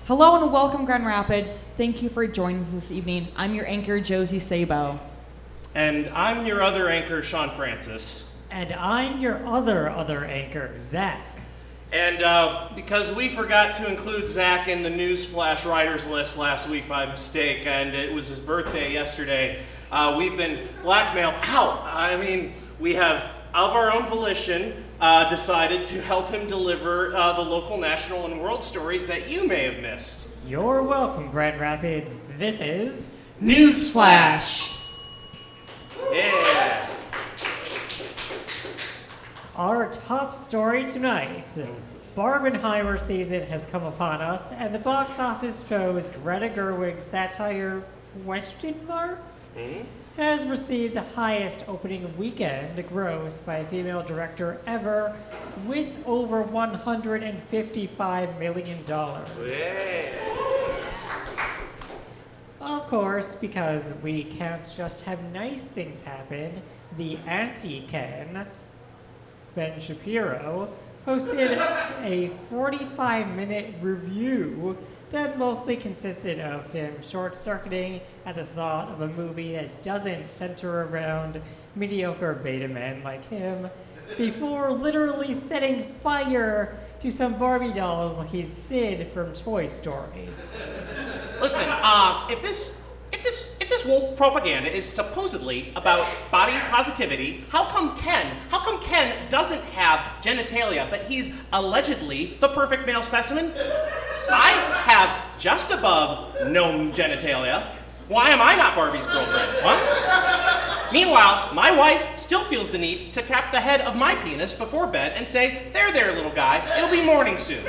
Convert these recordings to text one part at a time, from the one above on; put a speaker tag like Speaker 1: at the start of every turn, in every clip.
Speaker 1: Hello and welcome, Grand Rapids. Thank you for joining us this evening. I'm your anchor, Josie Sabo.
Speaker 2: And I'm your other anchor, Sean Francis.
Speaker 3: And I'm your other anchor, Zach.
Speaker 2: And because we forgot to include Zach in the NewsFlash writers list last week by mistake, and it was his birthday yesterday, we've been blackmailed. We have, of our own volition, decided to help him deliver the local, national, and world stories that you may have missed.
Speaker 3: You're welcome, Grand Rapids. This is
Speaker 1: NewsFlash.
Speaker 2: Yeah.
Speaker 3: Our top story tonight. Barbenheimer season has come upon us, and the box office shows Greta Gerwig's satire, ? Has received the highest opening weekend gross by a female director ever, with over $155 million.
Speaker 2: Yeah.
Speaker 3: Of course, because we can't just have nice things happen, the anti-Ken, Ben Shapiro, posted a 45-minute review that mostly consisted of him short-circuiting at the thought of a movie that doesn't center around mediocre beta men like him, before literally setting fire to some Barbie dolls like he's Sid from Toy Story.
Speaker 2: Listen, if this woke propaganda is supposedly about body positivity, how come Ken doesn't have genitalia, but he's allegedly the perfect male specimen? I have just above no genitalia. Why am I not Barbie's girlfriend? What? Meanwhile, my wife still feels the need to tap the head of my penis before bed and say, there, little guy, it'll be morning soon.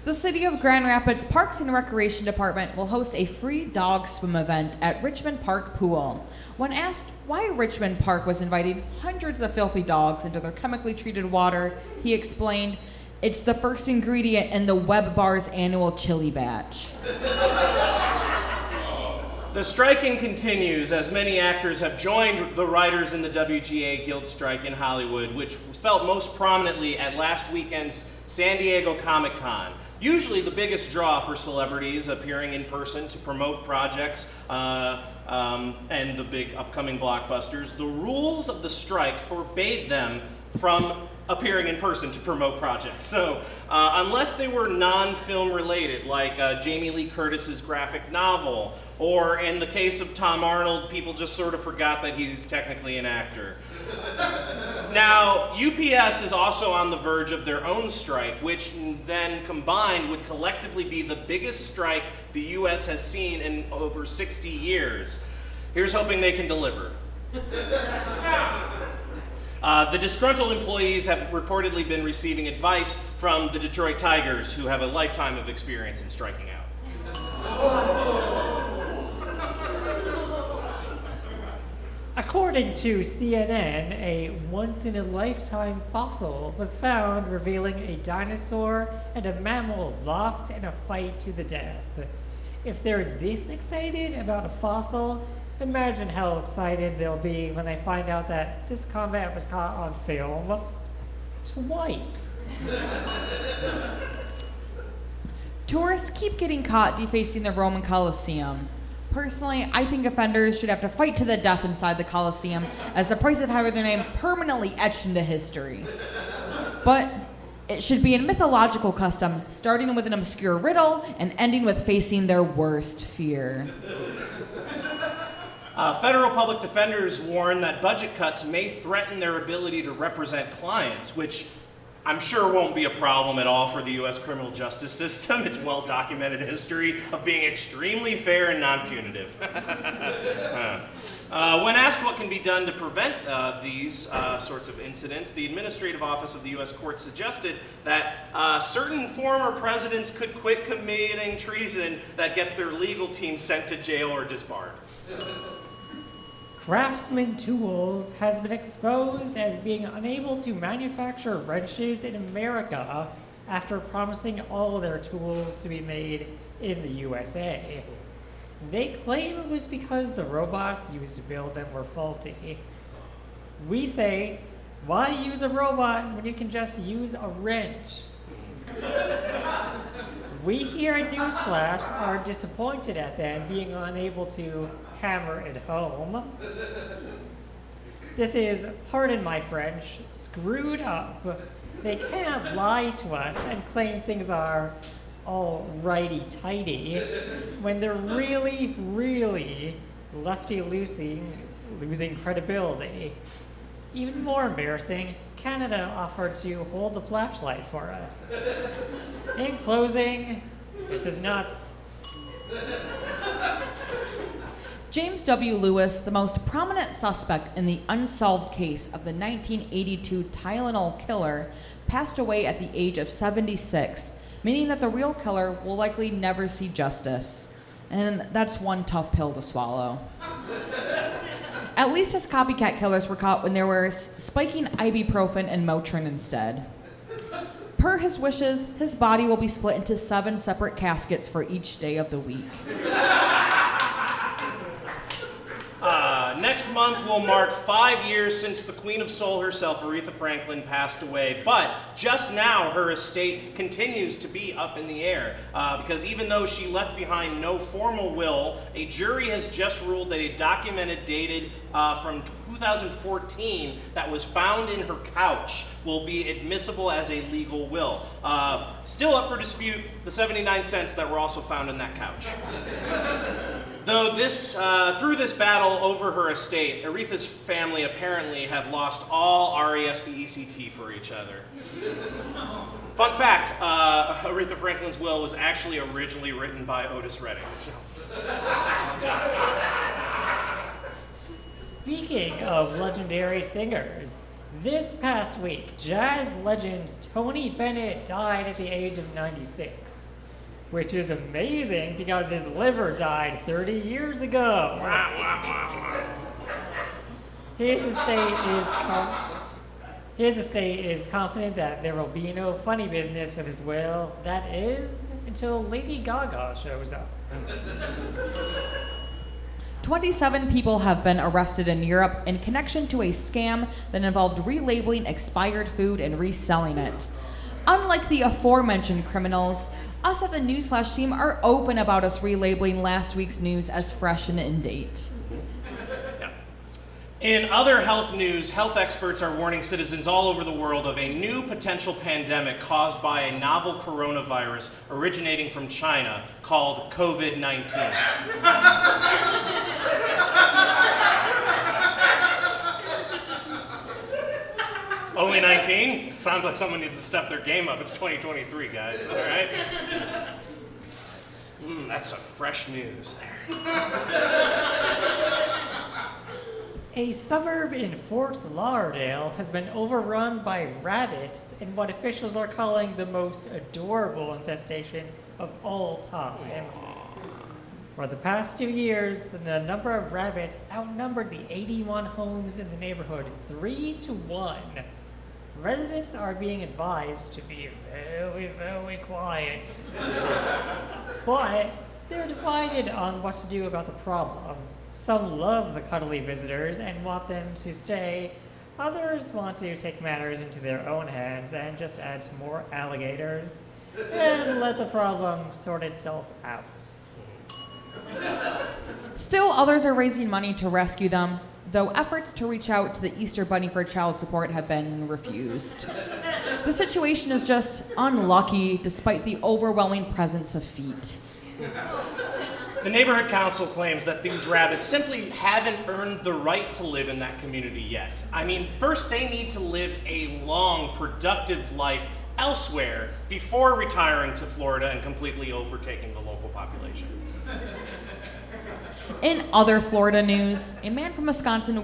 Speaker 1: The City of Grand Rapids Parks and Recreation Department will host a free dog swim event at Richmond Park Pool. When asked why Richmond Park was inviting hundreds of filthy dogs into their chemically treated water, he explained, "It's the first ingredient in the Webb Bar's annual chili batch."
Speaker 2: The striking continues as many actors have joined the writers in the WGA Guild strike in Hollywood, which was felt most prominently at last weekend's San Diego Comic-Con. Usually the biggest draw for celebrities appearing in person to promote projects and the big upcoming blockbusters, the rules of the strike forbade them from appearing in person to promote projects. So unless they were non-film related, like Jamie Lee Curtis's graphic novel, or in the case of Tom Arnold, people just sort of forgot that he's technically an actor. Now, UPS is also on the verge of their own strike, which then combined would collectively be the biggest strike the US has seen in over 60 years. Here's hoping they can deliver. The disgruntled employees have reportedly been receiving advice from the Detroit Tigers, who have a lifetime of experience in striking out.
Speaker 3: According to CNN, a once-in-a-lifetime fossil was found revealing a dinosaur and a mammal locked in a fight to the death. If they're this excited about a fossil, imagine how excited they'll be when they find out that this combat was caught on film twice.
Speaker 1: Tourists keep getting caught defacing the Roman Colosseum. Personally, I think offenders should have to fight to the death inside the Colosseum as the price of having their name permanently etched into history. But it should be a mythological custom, starting with an obscure riddle and ending with facing their worst fear.
Speaker 2: Federal public defenders warn that budget cuts may threaten their ability to represent clients, which I'm sure won't be a problem at all for the U.S. criminal justice system. It's well-documented history of being extremely fair and non-punitive. When asked what can be done to prevent these sorts of incidents, the Administrative Office of the U.S. Court suggested that certain former presidents could quit committing treason that gets their legal team sent to jail or disbarred.
Speaker 3: Craftsman Tools has been exposed as being unable to manufacture wrenches in America after promising all their tools to be made in the USA. They claim it was because the robots used to build them were faulty. We say Why use a robot when you can just use a wrench? We here at NewsFlash are disappointed at them being unable to hammer it home. This is, pardon my French, screwed up. They can't lie to us and claim things are all righty-tighty when they're really, really losing credibility. Even more embarrassing, Canada offered to hold the flashlight for us. In closing, this is nuts.
Speaker 1: James W. Lewis, the most prominent suspect in the unsolved case of the 1982 Tylenol killer, passed away at the age of 76, meaning that the real killer will likely never see justice. And that's one tough pill to swallow. At least his copycat killers were caught when they were spiking ibuprofen and Motrin instead. Per his wishes, his body will be split into 7 separate caskets for each day of the week.
Speaker 2: Next month will mark 5 years since the Queen of Soul herself, Aretha Franklin, passed away. But just now, her estate continues to be up in the air because even though she left behind no formal will, a jury has just ruled that a documented dated from 2014 that was found in her couch will be admissible as a legal will. Still up for dispute, the 79 cents that were also found in that couch. Though through this battle over her estate, Aretha's family apparently have lost all RESPECT for each other. Fun fact, Aretha Franklin's will was actually originally written by Otis Redding. So.
Speaker 3: Speaking of legendary singers, this past week, jazz legend Tony Bennett died at the age of 96. Which is amazing because his liver died 30 years ago. His estate is confident that there will be no funny business with his will. That is, until Lady Gaga shows up.
Speaker 1: 27 people have been arrested in Europe in connection to a scam that involved relabeling expired food and reselling it. Unlike the aforementioned criminals, us at the NewsFlash team are open about us relabeling last week's news as fresh and in date.
Speaker 2: Yeah. In other health news, health experts are warning citizens all over the world of a new potential pandemic caused by a novel coronavirus originating from China called COVID-19. Only 19? Sounds like someone needs to step their game up. It's 2023, guys. All right? That's some fresh news there.
Speaker 3: A suburb in Fort Lauderdale has been overrun by rabbits in what officials are calling the most adorable infestation of all time. For the past 2 years, the number of rabbits outnumbered the 81 homes in the neighborhood 3-1. Residents are being advised to be very, very quiet. But they're divided on what to do about the problem. Some love the cuddly visitors and want them to stay. Others want to take matters into their own hands and just add some more alligators and let the problem sort itself out.
Speaker 1: Still, others are raising money to rescue them, though efforts to reach out to the Easter Bunny for child support have been refused. The situation is just unlucky despite the overwhelming presence of feet.
Speaker 2: The neighborhood council claims that these rabbits simply haven't earned the right to live in that community yet. I mean, first they need to live a long, productive life elsewhere before retiring to Florida and completely overtaking the local population.
Speaker 1: In other Florida news, a man from Wisconsin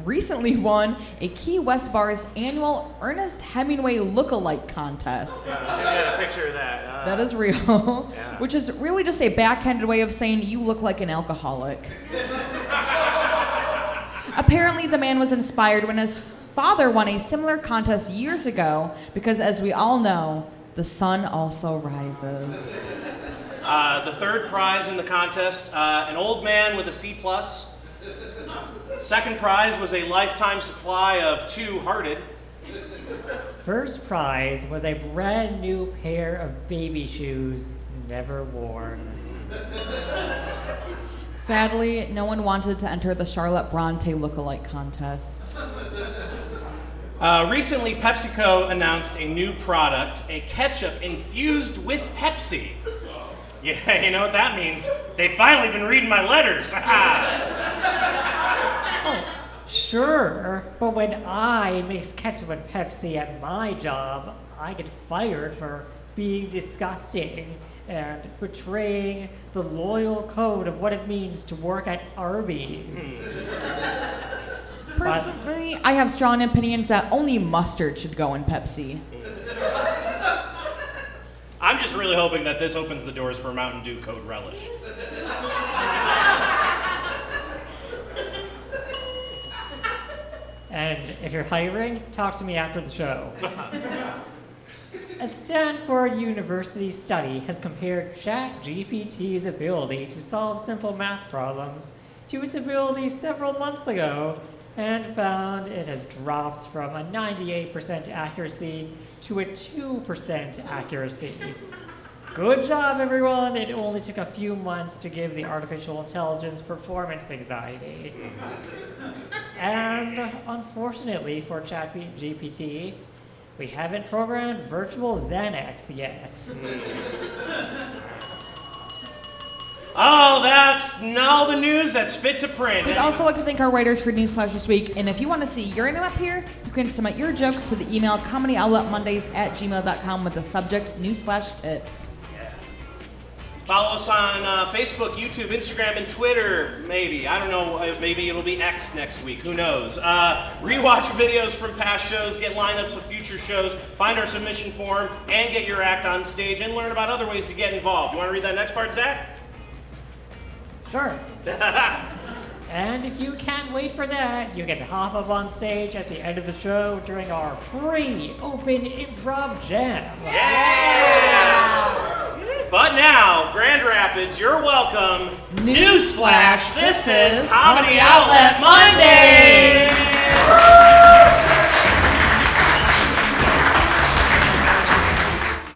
Speaker 1: recently won a Key West Bar's annual Ernest Hemingway look-alike contest.
Speaker 2: Yeah, I got a picture of that.
Speaker 1: That is real, which is really just a backhanded way of saying you look like an alcoholic. Apparently, the man was inspired when his father won a similar contest years ago because, as we all know, the sun also rises.
Speaker 2: The third prize in the contest, an old man with a C+. Second prize was a lifetime supply of Two Hearted.
Speaker 3: First prize was a brand new pair of baby shoes, never worn.
Speaker 1: Sadly, no one wanted to enter the Charlotte Bronte lookalike contest.
Speaker 2: Recently, PepsiCo announced a new product, a ketchup infused with Pepsi. Yeah, you know what that means? They've finally been reading my letters.
Speaker 3: Sure, but when I mix ketchup and Pepsi at my job, I get fired for being disgusting and betraying the loyal code of what it means to work at Arby's.
Speaker 1: Personally, I have strong opinions that only mustard should go in Pepsi.
Speaker 2: I'm just really hoping that this opens the doors for Mountain Dew Code Relish.
Speaker 3: And if you're hiring, talk to me after the show. A Stanford University study has compared ChatGPT's ability to solve simple math problems to its ability several months ago and found it has dropped from a 98% accuracy to a 2% accuracy. Good job, everyone. It only took a few months to give the artificial intelligence performance anxiety. And unfortunately for ChatGPT, we haven't programmed virtual Xanax yet.
Speaker 2: Oh, that's all the news that's fit to print.
Speaker 1: We'd also like to thank our writers for NewsFlash this week, and if you want to see your name up here, you can submit your jokes to the email comedyoutletmondays@gmail.com with the subject Newsflash Tips.
Speaker 2: Follow us on Facebook, YouTube, Instagram, and Twitter, maybe. I don't know, maybe it'll be X next week, who knows. Rewatch videos from past shows, get lineups of future shows, find our submission form, and get your act on stage, and learn about other ways to get involved. You want to read that next part, Zach?
Speaker 3: Sure. And if you can't wait for that, you can hop up on stage at the end of the show during our free open improv jam.
Speaker 2: Yeah! But now, Grand Rapids, you're welcome.
Speaker 1: Newsflash,
Speaker 2: This is Comedy Outlet Mondays!